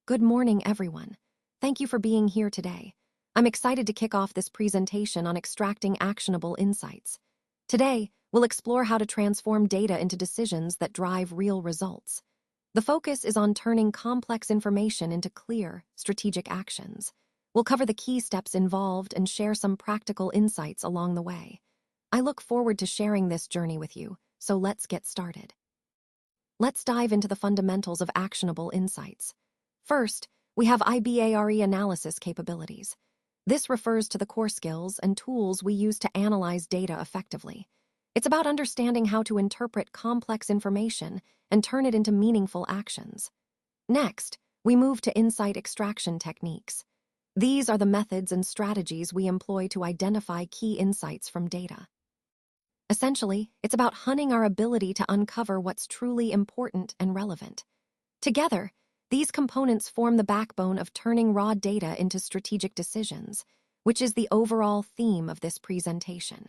Good morning, everyone. Thank you for being here today. I'm excited to kick off this presentation on extracting actionable insights. Today, we'll explore how to transform data into decisions that drive real results. The focus is on turning complex information into clear, strategic actions. We'll cover the key steps involved and share some practical insights along the way. I look forward to sharing this journey with you, so let's get started. Let's dive into the fundamentals of actionable insights. First, we have iBARE analysis capabilities. This refers to the core skills and tools we use to analyze data effectively. It's about understanding how to interpret complex information and turn it into meaningful actions. Next, we move to insight extraction techniques. These are the methods and strategies we employ to identify key insights from data. Essentially, it's about honing our ability to uncover what's truly important and relevant. Together, these components form the backbone of turning raw data into strategic decisions, which is the overall theme of this presentation.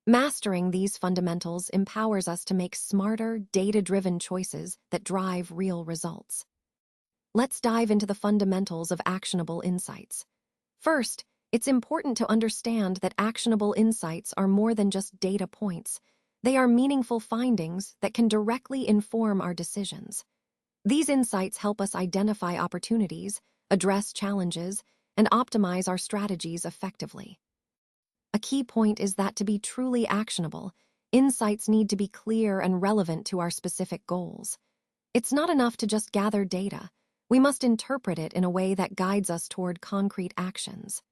Mastering these fundamentals empowers us to make smarter, data-driven choices that drive real results. Let's dive into the fundamentals of actionable insights. First, it's important to understand that actionable insights are more than just data points. They are meaningful findings that can directly inform our decisions. These insights help us identify opportunities, address challenges, and optimize our strategies effectively. A key point is that to be truly actionable, insights need to be clear and relevant to our specific goals. It's not enough to just gather data. We must interpret it in a way that guides us toward concrete actions.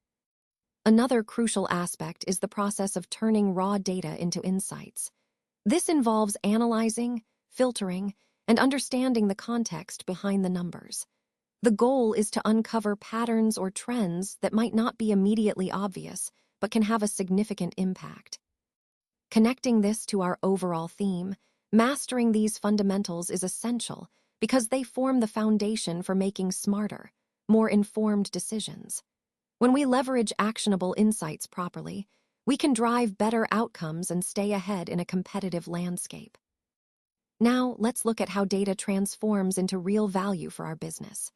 Another crucial aspect is the process of turning raw data into insights. This involves analyzing, filtering, and understanding the context behind the numbers. The goal is to uncover patterns or trends that might not be immediately obvious, but can have a significant impact. Connecting this to our overall theme, mastering these fundamentals is essential because they form the foundation for making smarter, more informed decisions. When we leverage actionable insights properly, we can drive better outcomes and stay ahead in a competitive landscape. Now, let's look at how data transforms into real value for our business.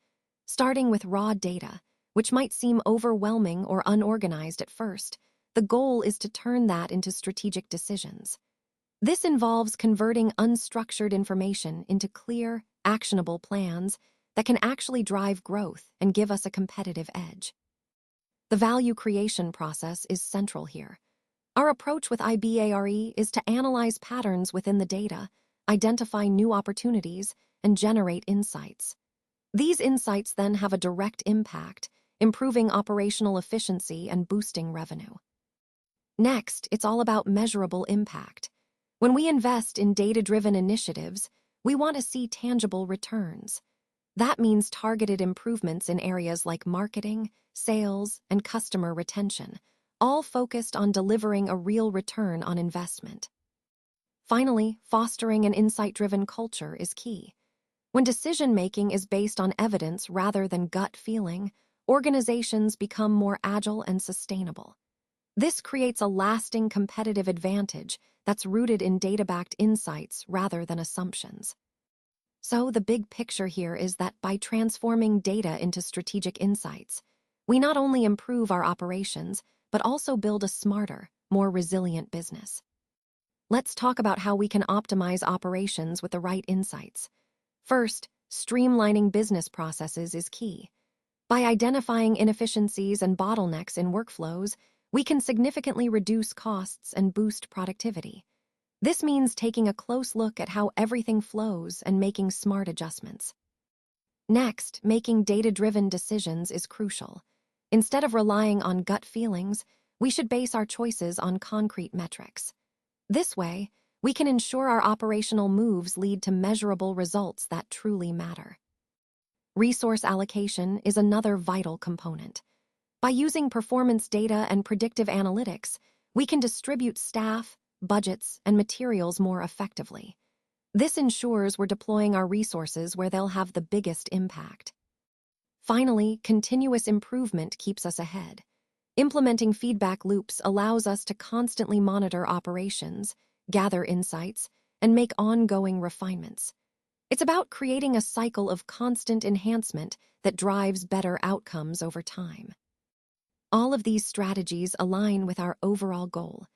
Starting with raw data, which might seem overwhelming or unorganized at first, the goal is to turn that into strategic decisions. This involves converting unstructured information into clear, actionable plans that can actually drive growth and give us a competitive edge. The value creation process is central here. Our approach with iBARE is to analyze patterns within the data, identify new opportunities, and generate insights. These insights then have a direct impact, improving operational efficiency and boosting revenue. Next, it's all about measurable impact. When we invest in data-driven initiatives, we want to see tangible returns. That means targeted improvements in areas like marketing, sales, and customer retention, all focused on delivering a real return on investment. Finally, fostering an insight-driven culture is key. When decision-making is based on evidence rather than gut feeling, organizations become more agile and sustainable. This creates a lasting competitive advantage that's rooted in data-backed insights rather than assumptions. So the big picture here is that by transforming data into strategic insights, we not only improve our operations, but also build a smarter, more resilient business. Let's talk about how we can optimize operations with the right insights. First, streamlining business processes is key. By identifying inefficiencies and bottlenecks in workflows, we can significantly reduce costs and boost productivity. This means taking a close look at how everything flows and making smart adjustments. Next, making data-driven decisions is crucial. Instead of relying on gut feelings, we should base our choices on concrete metrics. This way, we can ensure our operational moves lead to measurable results that truly matter. Resource allocation is another vital component. By using performance data and predictive analytics, we can distribute staff, budgets, and materials more effectively. This ensures we're deploying our resources where they'll have the biggest impact. Finally, continuous improvement keeps us ahead. Implementing feedback loops allows us to constantly monitor operations, gather insights, and make ongoing refinements. It's about creating a cycle of constant enhancement that drives better outcomes over time. All of these strategies align with our overall goal,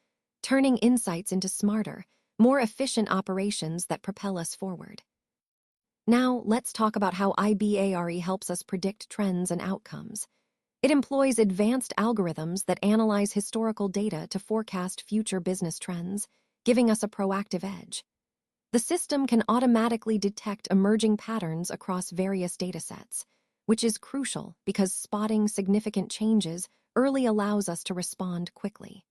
turning insights into smarter, more efficient operations that propel us forward. Now, let's talk about how iBARE helps us predict trends and outcomes. It employs advanced algorithms that analyze historical data to forecast future business trends, giving us a proactive edge. The system can automatically detect emerging patterns across various datasets, which is crucial because spotting significant changes early allows us to respond quickly.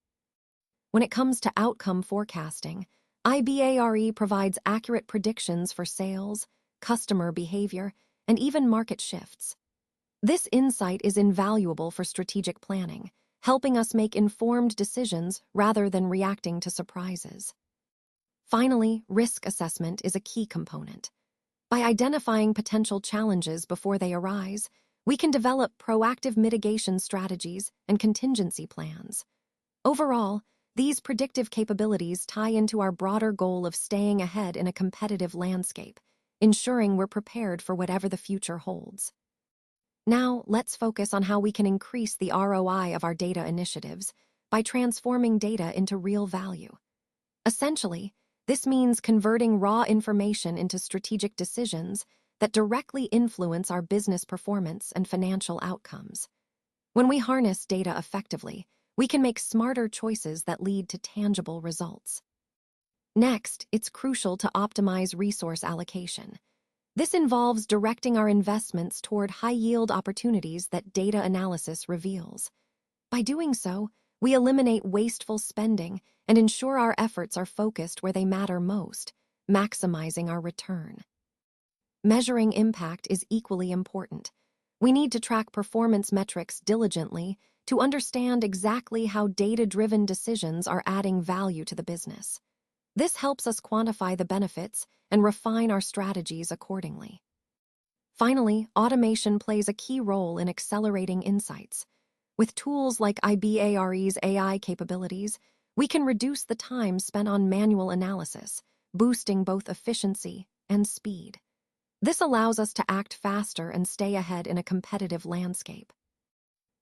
When it comes to outcome forecasting, iBARE provides accurate predictions for sales, customer behavior, and even market shifts. This insight is invaluable for strategic planning, helping us make informed decisions rather than reacting to surprises. Finally, risk assessment is a key component. By identifying potential challenges before they arise, we can develop proactive mitigation strategies and contingency plans. Overall, these predictive capabilities tie into our broader goal of staying ahead in a competitive landscape, ensuring we're prepared for whatever the future holds. Now, let's focus on how we can increase the ROI of our data initiatives by transforming data into real value. Essentially, this means converting raw information into strategic decisions that directly influence our business performance and financial outcomes. When we harness data effectively, we can make smarter choices that lead to tangible results. Next, it's crucial to optimize resource allocation. This involves directing our investments toward high-yield opportunities that data analysis reveals. By doing so, we eliminate wasteful spending and ensure our efforts are focused where they matter most, maximizing our return. Measuring impact is equally important. We need to track performance metrics diligently to understand exactly how data-driven decisions are adding value to the business. This helps us quantify the benefits and refine our strategies accordingly. Finally, automation plays a key role in accelerating insights. With tools like iBARE's AI capabilities, we can reduce the time spent on manual analysis, boosting both efficiency and speed. This allows us to act faster and stay ahead in a competitive landscape.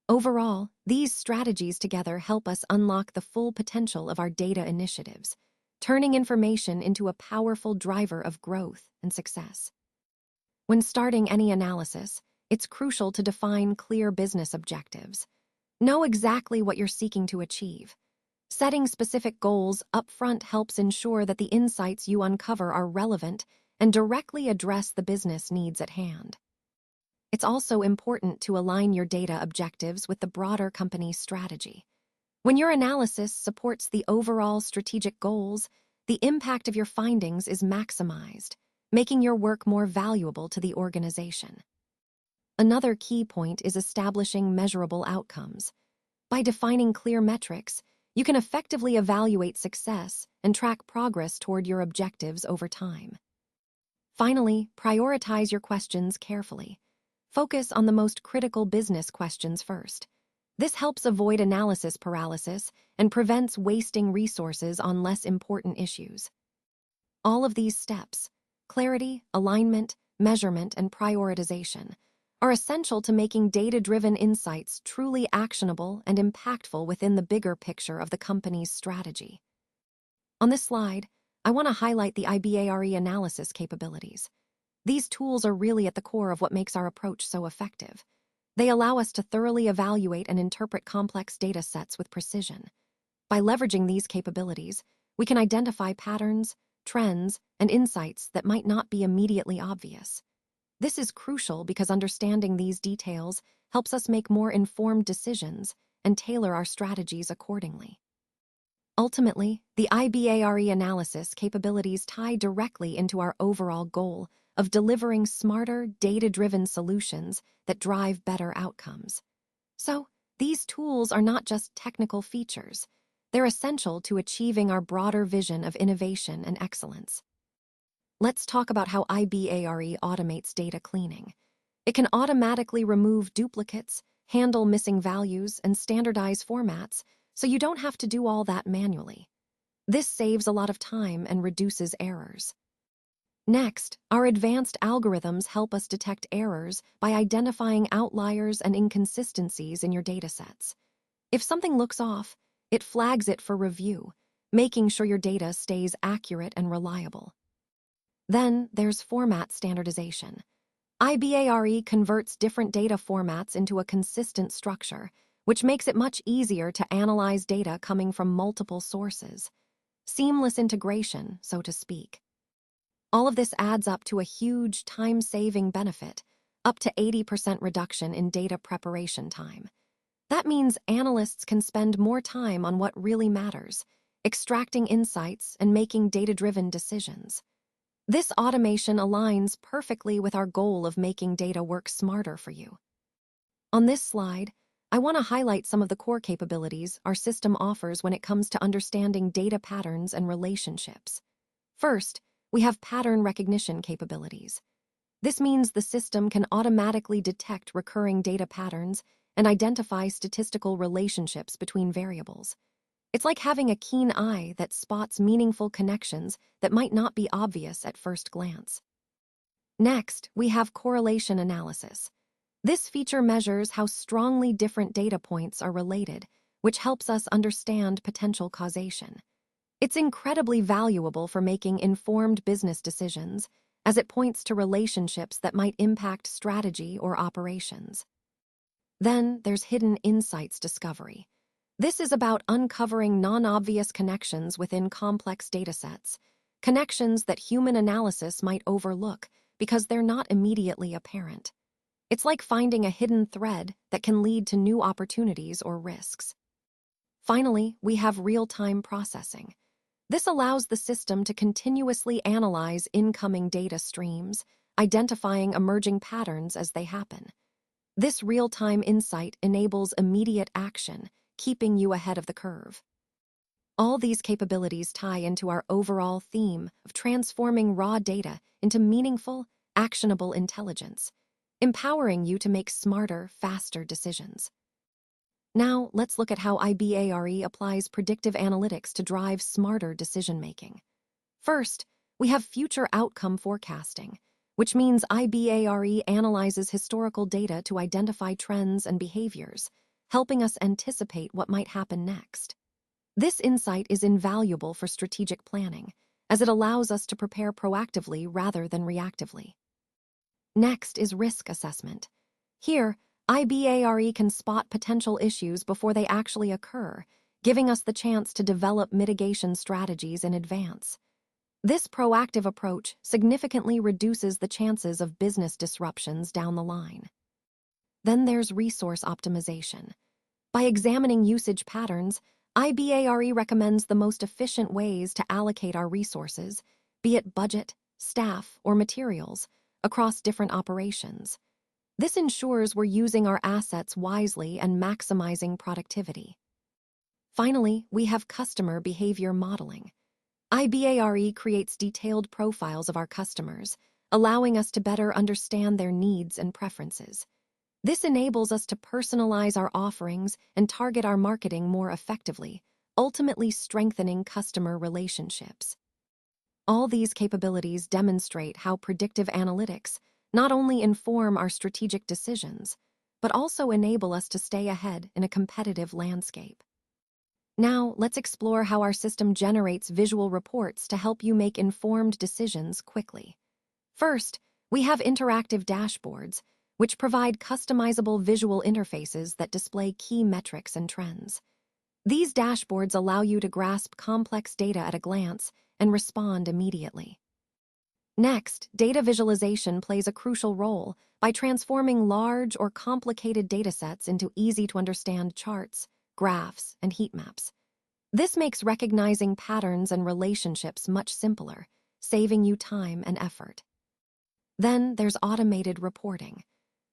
Overall, these strategies together help us unlock the full potential of our data initiatives, turning information into a powerful driver of growth and success. When starting any analysis, it's crucial to define clear business objectives. Know exactly what you're seeking to achieve. Setting specific goals upfront helps ensure that the insights you uncover are relevant and directly address the business needs at hand. It's also important to align your data objectives with the broader company's strategy. When your analysis supports the overall strategic goals, the impact of your findings is maximized, making your work more valuable to the organization. Another key point is establishing measurable outcomes. By defining clear metrics, you can effectively evaluate success and track progress toward your objectives over time. Finally, prioritize your questions carefully. Focus on the most critical business questions first. This helps avoid analysis paralysis and prevents wasting resources on less important issues. All of these steps, clarity, alignment, measurement, and prioritization, are essential to making data-driven insights truly actionable and impactful within the bigger picture of the company's strategy. On this slide, I want to highlight the iBARE analysis capabilities. These tools are really at the core of what makes our approach so effective. They allow us to thoroughly evaluate and interpret complex data sets with precision. By leveraging these capabilities, we can identify patterns, trends, and insights that might not be immediately obvious. This is crucial because understanding these details helps us make more informed decisions and tailor our strategies accordingly. Ultimately, the iBARE analysis capabilities tie directly into our overall goal of delivering smarter, data-driven solutions that drive better outcomes. So, these tools are not just technical features. They're essential to achieving our broader vision of innovation and excellence. Let's talk about how iBARE automates data cleaning. It can automatically remove duplicates, handle missing values, and standardize formats, so you don't have to do all that manually. This saves a lot of time and reduces errors. Next, our advanced algorithms help us detect errors by identifying outliers and inconsistencies in your datasets. If something looks off, it flags it for review, making sure your data stays accurate and reliable. Then there's format standardization. iBARE converts different data formats into a consistent structure, which makes it much easier to analyze data coming from multiple sources. Seamless integration, so to speak. All of this adds up to a huge time-saving benefit, up to 80% reduction in data preparation time. That means analysts can spend more time on what really matters, extracting insights and making data-driven decisions. This automation aligns perfectly with our goal of making data work smarter for you. On this slide, I want to highlight some of the core capabilities our system offers when it comes to understanding data patterns and relationships. First, we have pattern recognition capabilities. This means the system can automatically detect recurring data patterns and identify statistical relationships between variables. It's like having a keen eye that spots meaningful connections that might not be obvious at first glance. Next, we have correlation analysis. This feature measures how strongly different data points are related, which helps us understand potential causation. It's incredibly valuable for making informed business decisions, as it points to relationships that might impact strategy or operations. Then there's hidden insights discovery. This is about uncovering non-obvious connections within complex datasets, connections that human analysis might overlook because they're not immediately apparent. It's like finding a hidden thread that can lead to new opportunities or risks. Finally, we have real-time processing. This allows the system to continuously analyze incoming data streams, identifying emerging patterns as they happen. This real-time insight enables immediate action, keeping you ahead of the curve. All these capabilities tie into our overall theme of transforming raw data into meaningful, actionable intelligence, empowering you to make smarter, faster decisions. Now, let's look at how iBARE applies predictive analytics to drive smarter decision-making. First, we have future outcome forecasting, which means iBARE analyzes historical data to identify trends and behaviors, helping us anticipate what might happen next. This insight is invaluable for strategic planning, as it allows us to prepare proactively rather than reactively. Next is risk assessment. Here, iBARE can spot potential issues before they actually occur, giving us the chance to develop mitigation strategies in advance. This proactive approach significantly reduces the chances of business disruptions down the line. Then there's resource optimization. By examining usage patterns, iBARE recommends the most efficient ways to allocate our resources, be it budget, staff, or materials, across different operations. This ensures we're using our assets wisely and maximizing productivity. Finally, we have customer behavior modeling. iBARE creates detailed profiles of our customers, allowing us to better understand their needs and preferences. This enables us to personalize our offerings and target our marketing more effectively, ultimately strengthening customer relationships. All these capabilities demonstrate how predictive analytics not only inform our strategic decisions, but also enable us to stay ahead in a competitive landscape. Now, let's explore how our system generates visual reports to help you make informed decisions quickly. First, we have interactive dashboards, which provide customizable visual interfaces that display key metrics and trends. These dashboards allow you to grasp complex data at a glance and respond immediately. Next, data visualization plays a crucial role by transforming large or complicated datasets into easy-to-understand charts, graphs, and heat maps. This makes recognizing patterns and relationships much simpler, saving you time and effort. Then there's automated reporting.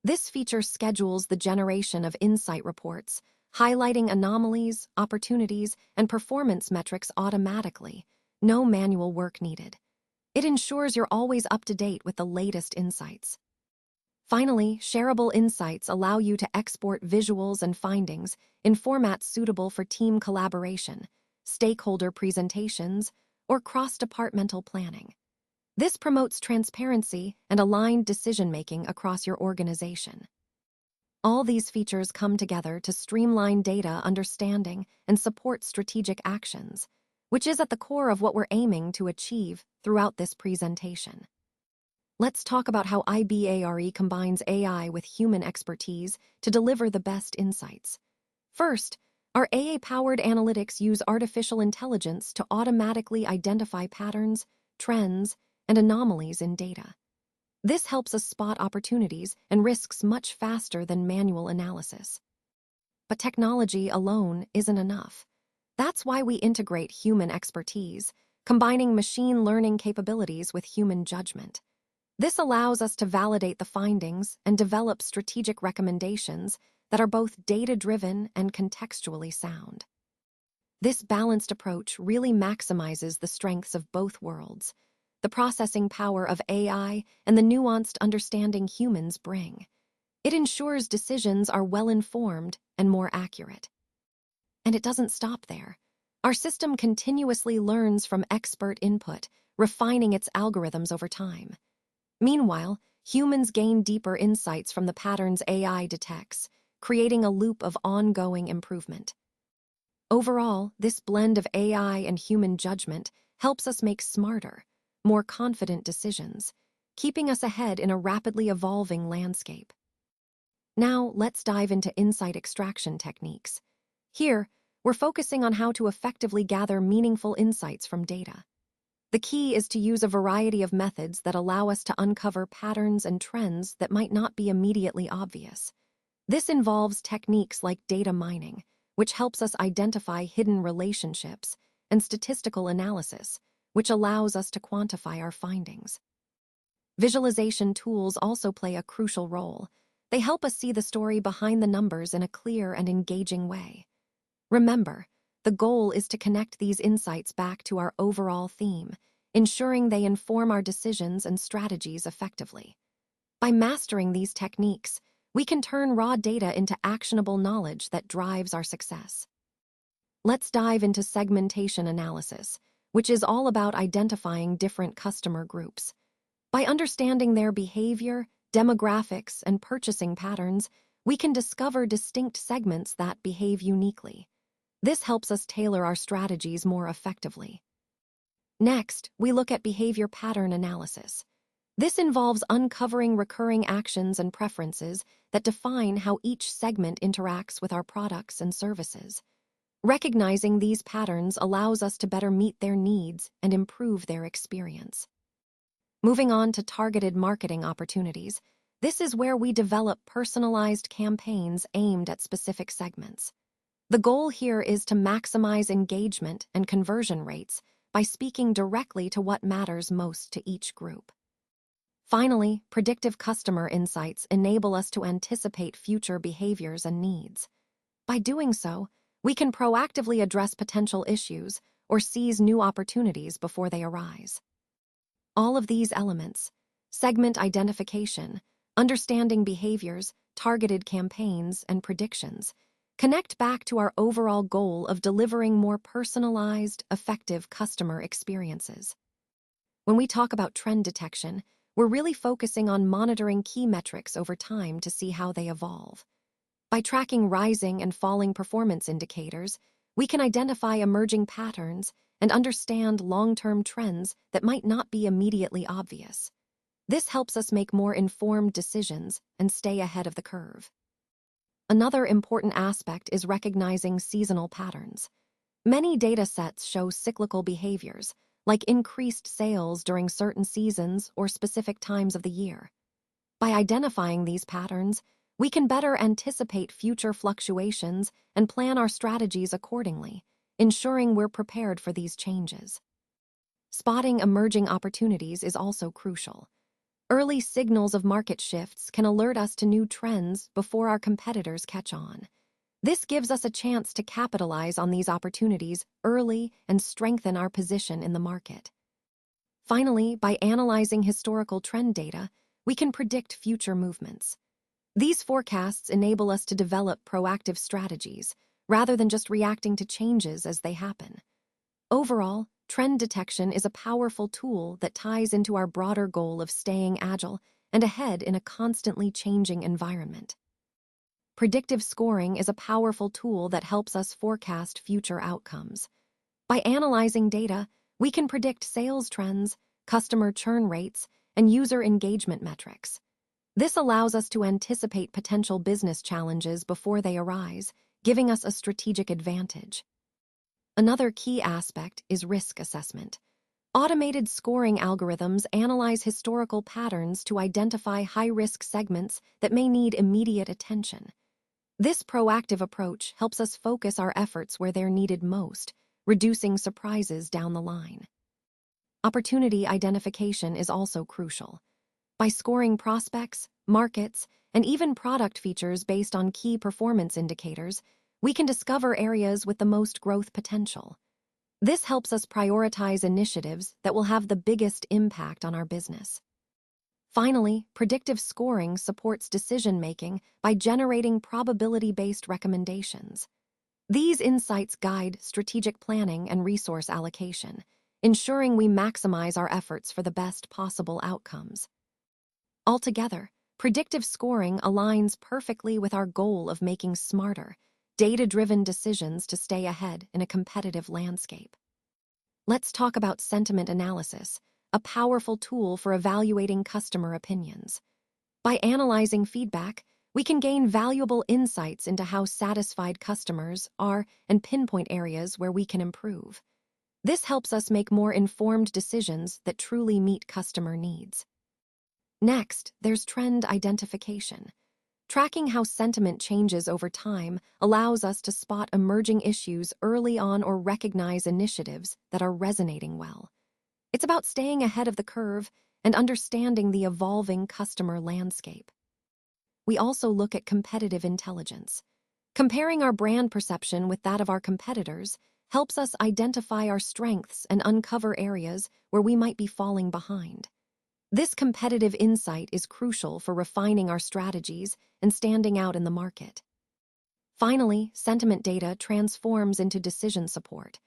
This feature schedules the generation of insight reports, highlighting anomalies, opportunities, and performance metrics automatically. No manual work needed. It ensures you're always up to date with the latest insights. Finally, shareable insights allow you to export visuals and findings in formats suitable for team collaboration, stakeholder presentations, or cross-departmental planning. This promotes transparency and aligned decision-making across your organization. All these features come together to streamline data understanding and support strategic actions, which is at the core of what we're aiming to achieve throughout this presentation. Let's talk about how iBARE combines AI with human expertise to deliver the best insights. First, our AI-powered analytics use artificial intelligence to automatically identify patterns, trends, and anomalies in data. This helps us spot opportunities and risks much faster than manual analysis. But technology alone isn't enough. That's why we integrate human expertise, combining machine learning capabilities with human judgment. This allows us to validate the findings and develop strategic recommendations that are both data-driven and contextually sound. This balanced approach really maximizes the strengths of both worlds, the processing power of AI and the nuanced understanding humans bring. It ensures decisions are well-informed and more accurate. And it doesn't stop there. Our system continuously learns from expert input, refining its algorithms over time. Meanwhile, humans gain deeper insights from the patterns AI detects, creating a loop of ongoing improvement. Overall, this blend of AI and human judgment helps us make smarter, more confident decisions, keeping us ahead in a rapidly evolving landscape. Now, let's dive into insight extraction techniques. Here, we're focusing on how to effectively gather meaningful insights from data. The key is to use a variety of methods that allow us to uncover patterns and trends that might not be immediately obvious. This involves techniques like data mining, which helps us identify hidden relationships, and statistical analysis, which allows us to quantify our findings. Visualization tools also play a crucial role. They help us see the story behind the numbers in a clear and engaging way. Remember, the goal is to connect these insights back to our overall theme, ensuring they inform our decisions and strategies effectively. By mastering these techniques, we can turn raw data into actionable knowledge that drives our success. Let's dive into segmentation analysis, which is all about identifying different customer groups. By understanding their behavior, demographics, and purchasing patterns, we can discover distinct segments that behave uniquely. This helps us tailor our strategies more effectively. Next, we look at behavior pattern analysis. This involves uncovering recurring actions and preferences that define how each segment interacts with our products and services. Recognizing these patterns allows us to better meet their needs and improve their experience. Moving on to targeted marketing opportunities, this is where we develop personalized campaigns aimed at specific segments. The goal here is to maximize engagement and conversion rates by speaking directly to what matters most to each group. Finally, predictive customer insights enable us to anticipate future behaviors and needs. By doing so, we can proactively address potential issues or seize new opportunities before they arise. All of these elements, segment identification, understanding behaviors, targeted campaigns, and predictions, connect back to our overall goal of delivering more personalized, effective customer experiences. When we talk about trend detection, we're really focusing on monitoring key metrics over time to see how they evolve. By tracking rising and falling performance indicators, we can identify emerging patterns and understand long-term trends that might not be immediately obvious. This helps us make more informed decisions and stay ahead of the curve. Another important aspect is recognizing seasonal patterns. Many data sets show cyclical behaviors, like increased sales during certain seasons or specific times of the year. By identifying these patterns, we can better anticipate future fluctuations and plan our strategies accordingly, ensuring we're prepared for these changes. Spotting emerging opportunities is also crucial. Early signals of market shifts can alert us to new trends before our competitors catch on. This gives us a chance to capitalize on these opportunities early and strengthen our position in the market. Finally, by analyzing historical trend data, we can predict future movements. These forecasts enable us to develop proactive strategies, rather than just reacting to changes as they happen. Overall, trend detection is a powerful tool that ties into our broader goal of staying agile and ahead in a constantly changing environment. Predictive scoring is a powerful tool that helps us forecast future outcomes. By analyzing data, we can predict sales trends, customer churn rates, and user engagement metrics. This allows us to anticipate potential business challenges before they arise, giving us a strategic advantage. Another key aspect is risk assessment. Automated scoring algorithms analyze historical patterns to identify high-risk segments that may need immediate attention. This proactive approach helps us focus our efforts where they're needed most, reducing surprises down the line. Opportunity identification is also crucial. By scoring prospects, markets, and even product features based on key performance indicators, we can discover areas with the most growth potential. This helps us prioritize initiatives that will have the biggest impact on our business. Finally, predictive scoring supports decision-making by generating probability-based recommendations. These insights guide strategic planning and resource allocation, ensuring we maximize our efforts for the best possible outcomes. Altogether, predictive scoring aligns perfectly with our goal of making smarter, data-driven decisions to stay ahead in a competitive landscape. Let's talk about sentiment analysis, a powerful tool for evaluating customer opinions. By analyzing feedback, we can gain valuable insights into how satisfied customers are and pinpoint areas where we can improve. This helps us make more informed decisions that truly meet customer needs. Next, there's trend identification. Tracking how sentiment changes over time allows us to spot emerging issues early on or recognize initiatives that are resonating well. It's about staying ahead of the curve and understanding the evolving customer landscape. We also look at competitive intelligence. Comparing our brand perception with that of our competitors helps us identify our strengths and uncover areas where we might be falling behind. This competitive insight is crucial for refining our strategies and standing out in the market. Finally, sentiment data transforms into decision support.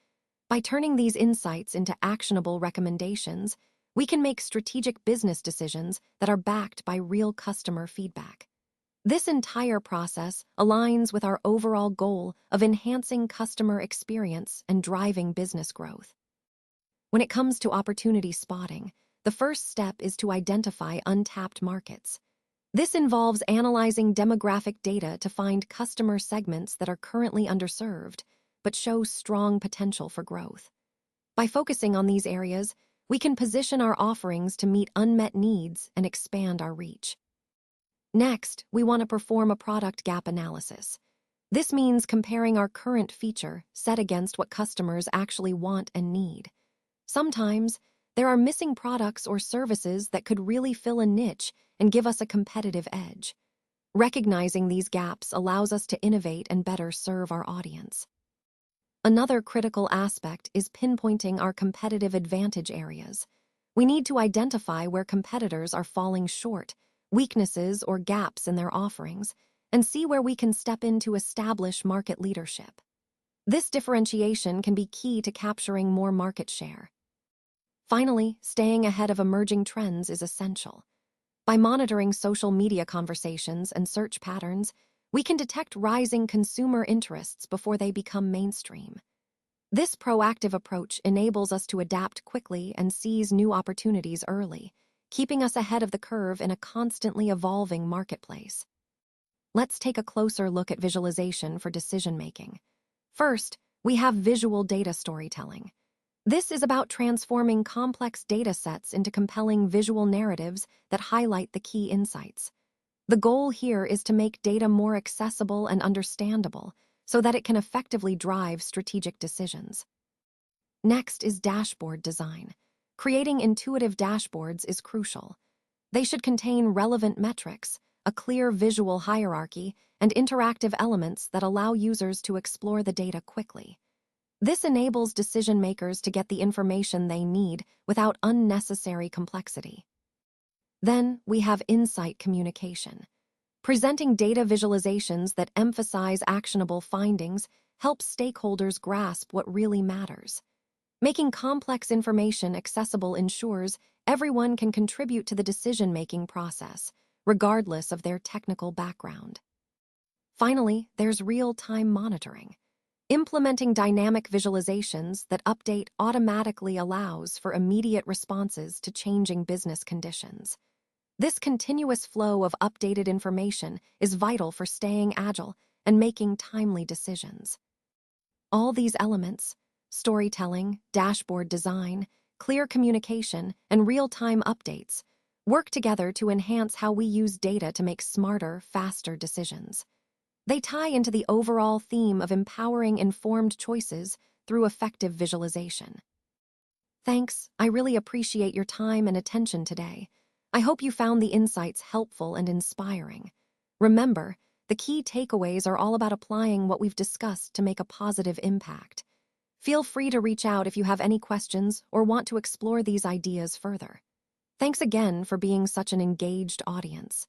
By turning these insights into actionable recommendations, we can make strategic business decisions that are backed by real customer feedback. This entire process aligns with our overall goal of enhancing customer experience and driving business growth. When it comes to opportunity spotting, the first step is to identify untapped markets. This involves analyzing demographic data to find customer segments that are currently underserved, but show strong potential for growth. By focusing on these areas, we can position our offerings to meet unmet needs and expand our reach. Next, we want to perform a product gap analysis. This means comparing our current feature set against what customers actually want and need. Sometimes, there are missing products or services that could really fill a niche and give us a competitive edge. Recognizing these gaps allows us to innovate and better serve our audience. Another critical aspect is pinpointing our competitive advantage areas. We need to identify where competitors are falling short, weaknesses or gaps in their offerings, and see where we can step in to establish market leadership. This differentiation can be key to capturing more market share. Finally, staying ahead of emerging trends is essential. By monitoring social media conversations and search patterns, we can detect rising consumer interests before they become mainstream. This proactive approach enables us to adapt quickly and seize new opportunities early, keeping us ahead of the curve in a constantly evolving marketplace. Let's take a closer look at visualization for decision-making. First, we have visual data storytelling. This is about transforming complex data sets into compelling visual narratives that highlight the key insights. The goal here is to make data more accessible and understandable so that it can effectively drive strategic decisions. Next is dashboard design. Creating intuitive dashboards is crucial. They should contain relevant metrics, a clear visual hierarchy, and interactive elements that allow users to explore the data quickly. This enables decision-makers to get the information they need without unnecessary complexity. Then, we have insight communication. Presenting data visualizations that emphasize actionable findings helps stakeholders grasp what really matters. Making complex information accessible ensures everyone can contribute to the decision-making process, regardless of their technical background. Finally, there's real-time monitoring. Implementing dynamic visualizations that update automatically allows for immediate responses to changing business conditions. This continuous flow of updated information is vital for staying agile and making timely decisions. All these elements, storytelling, dashboard design, clear communication, and real-time updates, work together to enhance how we use data to make smarter, faster decisions. They tie into the overall theme of empowering informed choices through effective visualization. Thanks, I really appreciate your time and attention today. I hope you found the insights helpful and inspiring. Remember, the key takeaways are all about applying what we've discussed to make a positive impact. Feel free to reach out if you have any questions or want to explore these ideas further. Thanks again for being such an engaged audience.